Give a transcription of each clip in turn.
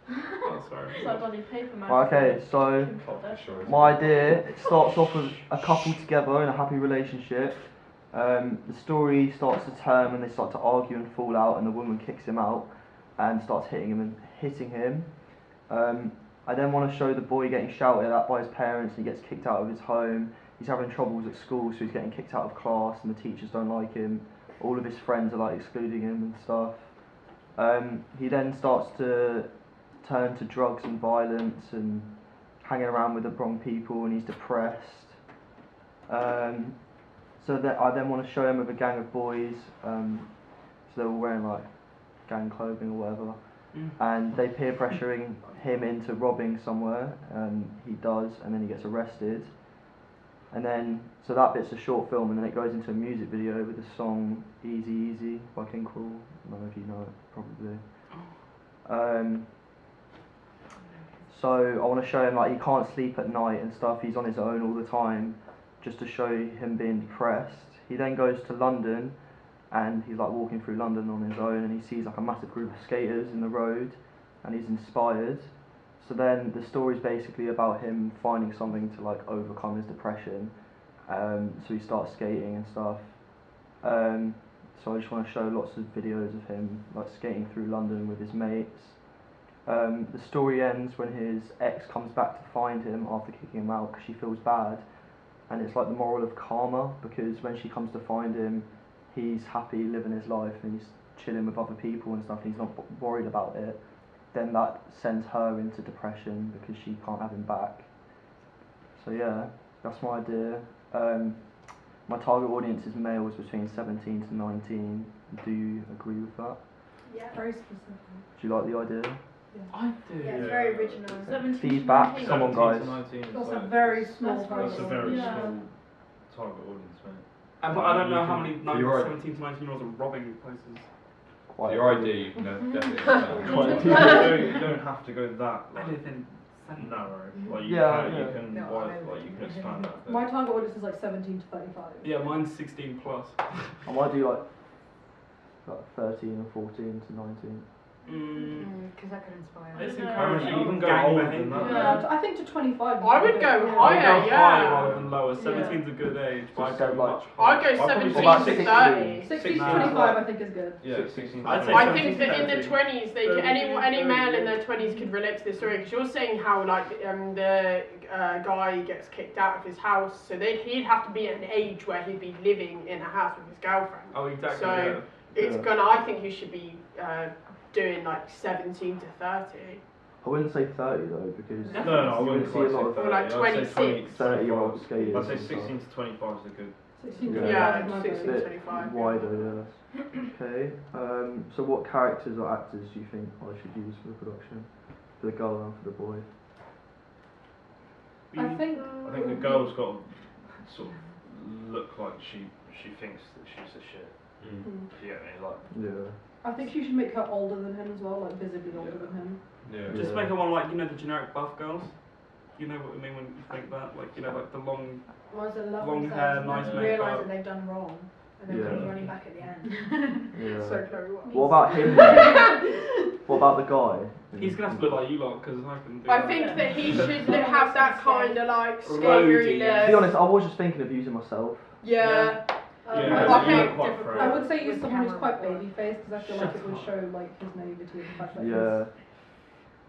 Oh, sorry. It's like bloody paper man. Okay, so my idea, it starts off with a couple together in a happy relationship. The story starts to turn when they start to argue and fall out, and the woman kicks him out and starts hitting him. I then want to show the boy getting shouted at by his parents, and he gets kicked out of his home. He's having troubles at school, so he's getting kicked out of class, and the teachers don't like him. All of his friends are like excluding him and stuff. He then starts to turn to drugs and violence and hanging around with the wrong people, and he's depressed. So that I then want to show him with a gang of boys. So they're all wearing like gang clothing or whatever, and they peer pressuring him into robbing somewhere, and he does, and then he gets arrested. And then, so that bit's a short film, and then it goes into a music video with the song Easy Easy by King Cruel. I don't know if you know it, probably. So I want to show him like he can't sleep at night and stuff, he's on his own all the time, just to show him being depressed. He then goes to London, and he's like walking through London on his own, and he sees like a massive group of skaters in the road, and he's inspired. So then the story's basically about him finding something to like overcome his depression. So he starts skating and stuff. So I just want to show lots of videos of him like skating through London with his mates. The story ends when his ex comes back to find him after kicking him out because she feels bad, and it's like the moral of karma, because when she comes to find him, he's happy living his life and he's chilling with other people and stuff, and he's not worried about it. Then that sends her into depression because she can't have him back. So yeah, that's my idea. My target audience is males between 17 to 19. Do you agree with that? Yeah. Very specific. Do you like the idea? I do. Yeah, it's very original. 17 Feedback, to come on 17 guys. to 19 is That's a like- very small That's target. That's a very Yeah. small target audience, mate. But I don't know how many For your- 17 to 19-year-olds are robbing places. For Quite your a few. idea, you can definitely Quite a expand. You don't have to go that I like, live in narrow. Like you Yeah, can, yeah. you can, No, wide, I know. like you can expand that. a bit. My target audience is like 17 to 35. Yeah, mine's 16 plus. I might do like 13 or 14 to 19. Because that could inspire. It's Yeah. encouraging. You can go gang older behaviour. than that. Yeah. I think to 25. I would go Yeah. higher. I would go yeah. higher rather than lower. 17's a good age, but I'd go Just like- much I'd higher. go I'd probably 17 about to 16. 30. 16 to Nah. 25 I think is good. Yeah, 16. I'd say I 17 think that in the 30. 20s, any male in their 20s could relate to this story, because you're saying how like the guy gets kicked out of his house, so he'd have to be at an age where he'd be living in a house with his girlfriend. Oh, exactly. So yeah. it's Yeah. I think you should be doing like 17 to 30. I wouldn't say 30 though, because No, I you wouldn't see a lot say of Or like 30. I'd say 26. 30-year-old skaters. I'd say and stuff. 16 to 25 is a good. 16 to Yeah. 25 is my 16 vote. to 25. Wider, yes. Okay. So what characters or actors do you think I should use for the production? For the girl and for the boy? I think I think the girl's got to sort of look like she thinks that she's a shit. If you get me, like. Yeah. I think she should make her older than him as well, like visibly older than him. Yeah. Just Yeah. make her one like, you know, the generic buff girls. You know what I mean when you think that? Like, you know, like the long. Was a love Long hair, nice and makeup. realise that they've done wrong, and then Yeah. come running back at the end. Yeah. So Chloe, What about him? What about the guy? He's gonna have to look like you lot, because I can do I that. think that he should have that kind of like Roadie. scary To be honest, I was just thinking of using myself. Yeah. Yeah, I think you look quite I frail. would say use With someone who's camera quite before. baby faced, because I feel like it would show like his naivety and the fact that Yeah.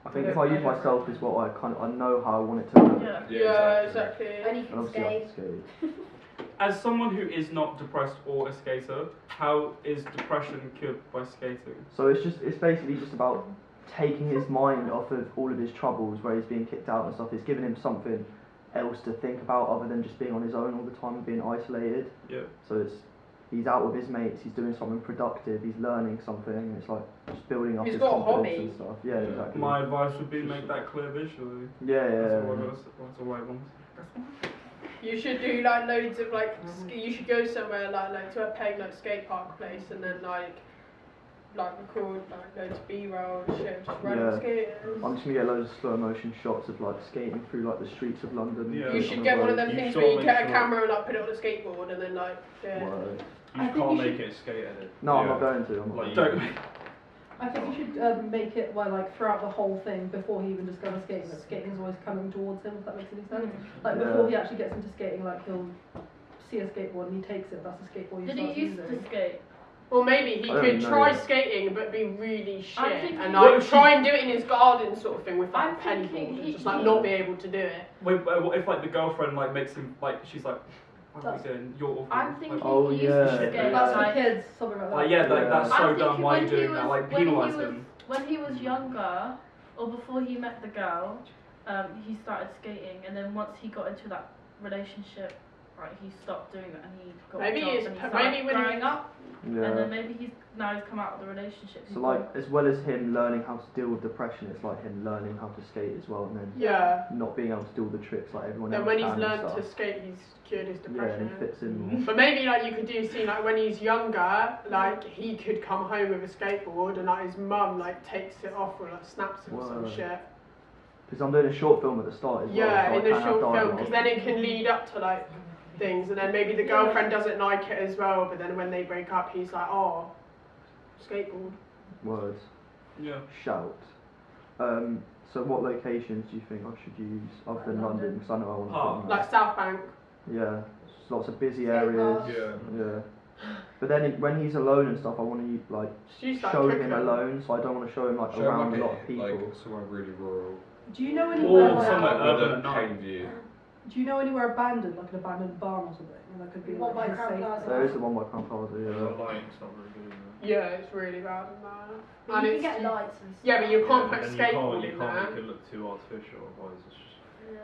I think if I use myself is what I know how I want it to look. Yeah. Yeah, and exactly. he And can obviously I skate. can skate. As someone who is not depressed or a skater, how is depression cured by skating? So it's basically just about taking his mind off of all of his troubles where he's being kicked out and stuff. It's giving him something else to think about other than just being on his own all the time and being isolated. Yeah. So he's out with his mates, he's doing something productive, he's learning something, and it's like just building up He's his got a confidence hobby. and stuff. Yeah, exactly. My advice would be make that clear visually. Yeah, That's yeah. all I want. You should do like loads of like you should go somewhere like to a peg like skate park place and then like record like loads of B-roll and shit, just random Yeah. skaters. I'm just gonna get loads of slow motion shots of like skating through like the streets of London. Yeah. You on should the get one of road. them You things sort where you of get a make sure- camera and like put it on a skateboard and then like yeah. Word. You I think can't you make should- it a skate edit. No, I'm Yeah. not going to. I'm not Like, going Don't. to. I think you should make it where, like, throughout the whole thing, before he even discovers skating, that skating is always coming towards him, if that makes any sense. Like, before he actually gets into skating, like, he'll see a skateboard and he takes it, that's the skateboard he Did starts he used using. to skate? Or maybe he I don't could know. try skating but be really shit I'm thinking- and What like if try and do it in his garden sort of thing with like I'm a penny thinking board and he- just like not be able to do it. Wait, what if like the girlfriend like makes him like she's like, what are we doing? You're awful. I'm thinking Oh, he used yeah. to skate. That's for Like, kids, something like that. Like, yeah, like, Yeah. that's so I'm dumb. thinking Why are you when he doing that? was- Like, when he penalise was- him. when he was younger, or before he met the girl, he started skating, and then once he got into that relationship, right, he stopped doing it, and he got Maybe a job, it's- and he maybe started when he- growing up, and Yeah. then maybe he's come out of the relationship. So like, as well as him learning how to deal with depression, it's like him learning how to skate as well, and then Yeah. not being able to do all the tricks like everyone Then else when can he's and learned stuff. to skate, he's cured his Yeah, depression. and he fits in more. But maybe like you could do see like when he's younger, like he could come home with a skateboard and like his mum like takes it off or like snaps it or some Whoa. shit. Because I'm doing a short film at the start as well. Yeah, so I in the can have short film, dialogue. because then it can lead up to like things, and then maybe the girlfriend doesn't like it as well. But then when they break up, he's like, oh, skateboard. Words. Yeah. Shout. So what locations do you think I should use other than London? Because I know I want to Park. film Like South Bank. that. Yeah. Just lots of busy Skate areas. parks. Yeah. Yeah. But then when he's alone and stuff, I want to like Just use like show him Cookham. alone. So I don't want to show him like Show around like a lot of people. Like somewhere really rural. Do you know anywhere, Or somewhere like, urban With at a night. cane view. do you know anywhere abandoned, like an abandoned barn or something? And that could be What like by his Crown safe Plaza? There is the one by Crown Plaza. The Yeah. lighting's not very good, is it? Yeah, it's really bad in there. But And you it's, can get lights and stuff. yeah, but you can't put and then skateboard you in can't there. make it look too artificial, otherwise it's just...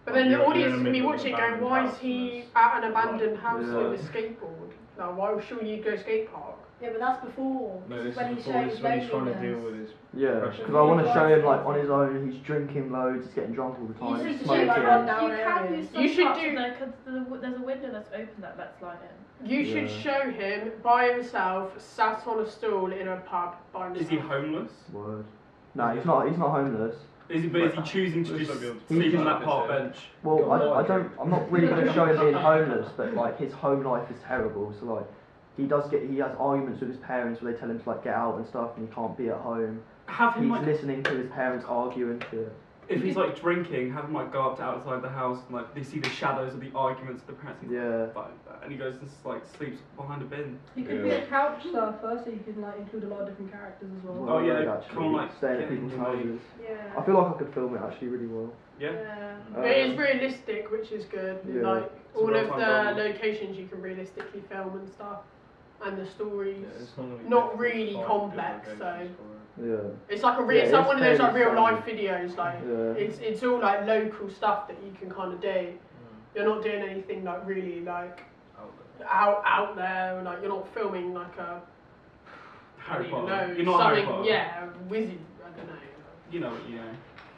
But then the You're in audience the can be middle of watching an going, abandoned why is house he and at an abandoned house Yeah. with a skateboard? Now, why should you go skate park? Yeah, but that's before. No, This this is when is he's before showing this his when he's trying to loneliness. deal with his... Yeah, Depression. because I want to show him like on his own. He's drinking loads. He's getting drunk all the You time. should He's do, smoking. like, run down You can areas. use some You should parts do- of there, 'cause there's a window that's open that lets light in. You should Yeah. show him by himself, sat on a stool in a pub by himself. Is he homeless? Word. No, he's not. He's not homeless. Is he choosing to He's just not able to sleep sleep on on that park bench? Well, I don't. I'm not really going to show him being homeless, but like his home life is terrible. So like, he has arguments with his parents where they tell him to like get out and stuff, and he can't be at home. Have him He's like, listening to his parents argue and shit. if he's like drinking, have him like go up to outside the house and like they see the shadows of the arguments of the parents. He's Yeah. like, and he goes and like sleeps behind a bin. He could be a couch surfer, so you can like include a lot of different characters as well. Oh, yeah, Word, come actually, on, like, staying get at people's in your houses. Yeah. I feel like I could film it actually really well. Yeah. But it is realistic, which is good. Yeah. Like It's a all of real-time the drama. locations you can realistically film and stuff, and the stories. Yeah, it's not, really Not difficult really to find complex, good so- locations for it. Yeah. It's like a Yeah, it's like it's one of those like fairly real life videos. Like Yeah. it's all like local stuff that you can kind of do. Mm. You're not doing anything like really like Out there. out there. Like you're not filming like a Harry I don't Potter. know, You're not Harry something, Potter. yeah, a wizard. I don't know. You know what you know.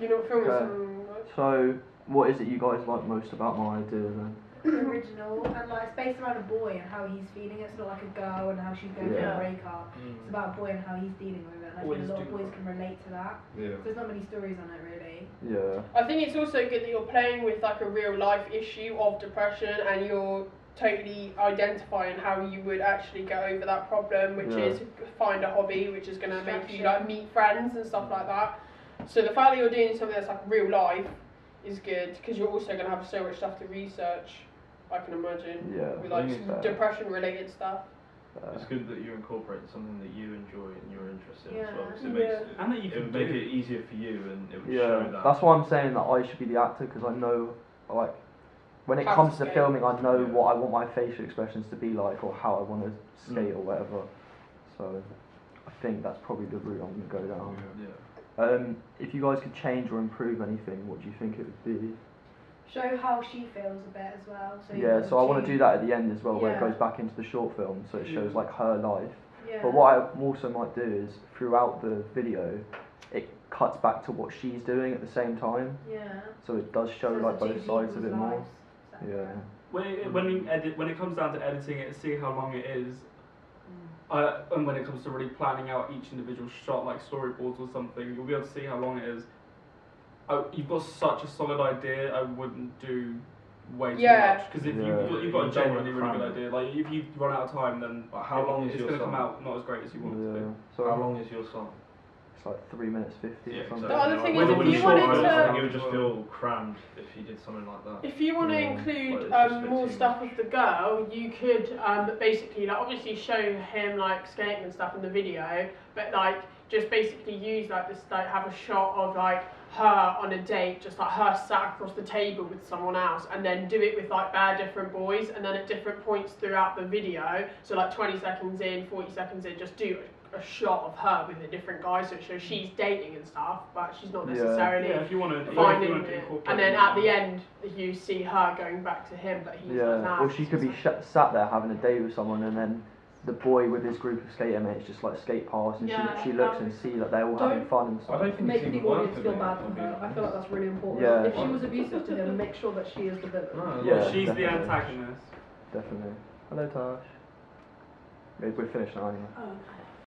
You're not filming Okay. some. So, what is it you guys like most about my idea then? Original, and like it's based around a boy and how he's feeling. It's not like a girl and how she's going through Yeah. a breakup. It's about a boy and how he's dealing with it. And I Boys think a lot of do boys cry. can relate to that. Yeah. So there's not many stories on it really. Yeah. I think it's also good that you're playing with like a real life issue of depression, and you're totally identifying how you would actually get over that problem, which Yeah. is find a hobby, which is going to make you Distraction. like meet friends and stuff like that. So the fact that you're doing something that's like real life is good, because you're also going to have so much stuff to research, I can imagine, Yeah. with like I think so. depression related stuff. It's good that you incorporate something that you enjoy and you're interested in as well, Yeah. because it makes Yeah. it, And that you it can would make do. it easier for you, and it would Yeah, show that. that's why I'm saying that I should be the actor, because I know, like, when it How comes to to skate. filming, I know Yeah. what I want my facial expressions to be like, or how I want to skate or whatever. So, I think that's probably the route I'm going to go down. Yeah. If you guys could change or improve anything, what do you think it would be? Show how she feels a bit as well. So Yeah, so I want to do that at the end as well, where it Yeah. goes back into the short film, so it shows like her life. Yeah. But what I also might do is, throughout the video, it cuts back to what she's doing at the same time, Yeah. so it does show So like it's the both two sides of people's it more. lives separate. Yeah. When it comes down to editing it, see how long it is, and when it comes to really planning out each individual shot, like storyboards or something, you'll be able to see how long it is. You've got such a solid idea. I wouldn't do way too Yeah. much, because if Yeah. you've got a You don't genuinely wanna really good cram it. idea, like if you run out of time, then But how long is it's your going to come song? out not as great as you want it to Yeah. be. So How long is your song? It's like 3 minutes 50 Yeah, or something. The other thing Whether is, when if you you saw wanted it, I to, think it would just feel crammed if he did something like that. if you want to Yeah. include Like, it's just a bit more too stuff much. of the girl, you could basically like obviously show him like skating and stuff in the video, but like just basically use like this, like have a shot of like her on a date, just like her sat across the table with someone else, and then do it with like bare different boys, and then at different points throughout the video, so like 20 seconds in, 40 seconds in, just do a shot of her with a different guy, so it shows she's dating and stuff, but she's not Yeah. necessarily Yeah, if you want to finding to it. incorporate And then that. at the end, you see her going back to him, but he's like, Yeah, nah. or she could be sat there having a date with someone, and then the boy with his group of skater mates just like skate past, and Yeah, she that looks would and be- see that they're all having Don't- fun and I stuff. don't think Make it's the even worth audience it. feel mate. bad for her. I feel like that's really important. Yeah. If she was abusive to him, make sure that she is the villain. No, Yeah. She's the definitely. antagonist. Definitely. Hello, Tash. We're finished now anyway. Oh, okay.